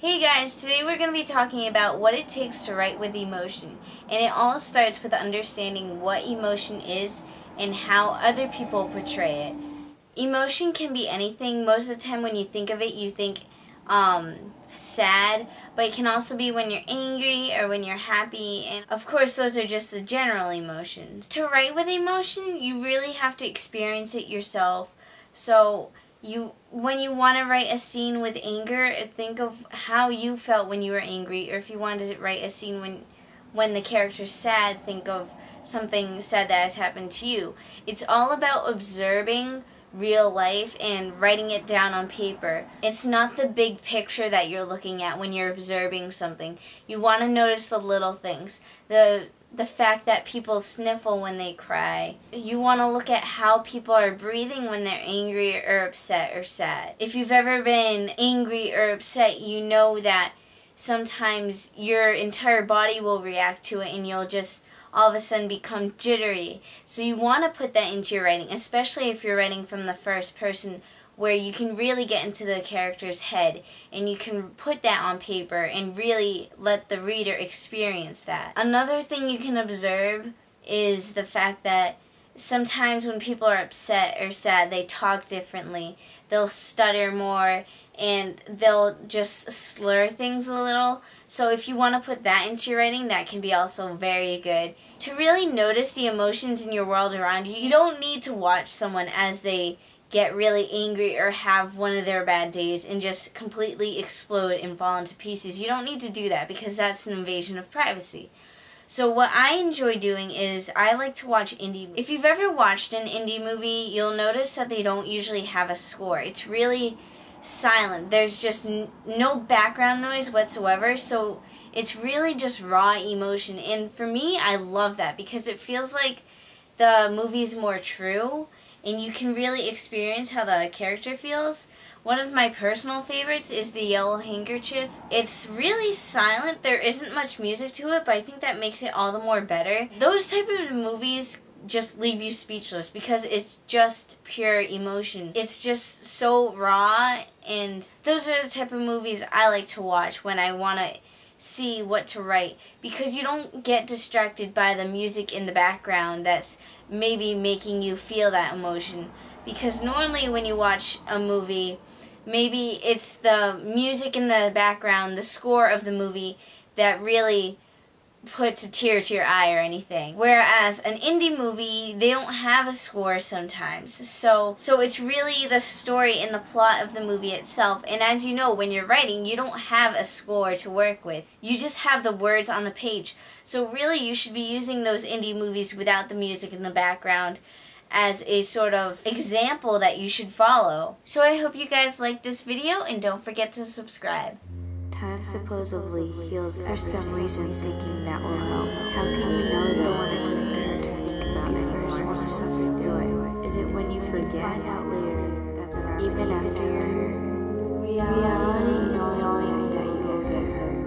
Hey guys, today we're going to be talking about what it takes to write with emotion. And it all starts with understanding what emotion is and how other people portray it. Emotion can be anything. Most of the time when you think of it, you think sad, but it can also be when you're angry or when you're happy, and of course those are just the general emotions. To write with emotion, you really have to experience it yourself. So when you want to write a scene with anger, think of how you felt when you were angry, or if you wanted to write a scene when the character's sad, think of something sad that has happened to you. It's all about observing real life and writing it down on paper. It's not the big picture that you're looking at when you're observing something. You want to notice the little things. The fact that people sniffle when they cry. You want to look at how people are breathing when they're angry or upset or sad. If you've ever been angry or upset, you know that sometimes your entire body will react to it and you'll just all of a sudden become jittery. So you want to put that into your writing, especially if you're writing from the first person, where you can really get into the character's head and you can put that on paper and really let the reader experience that. Another thing you can observe is the fact that sometimes when people are upset or sad, they talk differently. They'll stutter more and they'll just slur things a little. So if you want to put that into your writing, that can be also very good. To really notice the emotions in your world around you, you don't need to watch someone as they get really angry or have one of their bad days and just completely explode and fall into pieces. You don't need to do that because that's an invasion of privacy. So what I enjoy doing is I like to watch indie movies. If you've ever watched an indie movie, you'll notice that they don't usually have a score. It's really silent. There's just no background noise whatsoever, so it's really just raw emotion. And for me, I love that because it feels like the movie's more true and you can really experience how the character feels. One of my personal favorites is The Yellow Handkerchief. It's really silent. There isn't much music to it, but I think that makes it all the more better. Those type of movies just leave you speechless because it's just pure emotion. It's just so raw, and those are the type of movies I like to watch when I want to see what to write, because you don't get distracted by the music in the background that's maybe making you feel that emotion. Because normally when you watch a movie, maybe it's the music in the background, the score of the movie, that really puts a tear to your eye or anything. Whereas an indie movie, they don't have a score sometimes. So it's really the story and the plot of the movie itself. And as you know, when you're writing, you don't have a score to work with. You just have the words on the page. So really, you should be using those indie movies without the music in the background as a sort of example that you should follow. So I hope you guys like this video, and don't forget to subscribe. Time supposedly heals for some reason, thinking that will help. How can you know that when it doesn't hurt to think about it, first want to suffer through it? Is it when you forget out later, even after you're hurt? Reality is knowing that you will get hurt.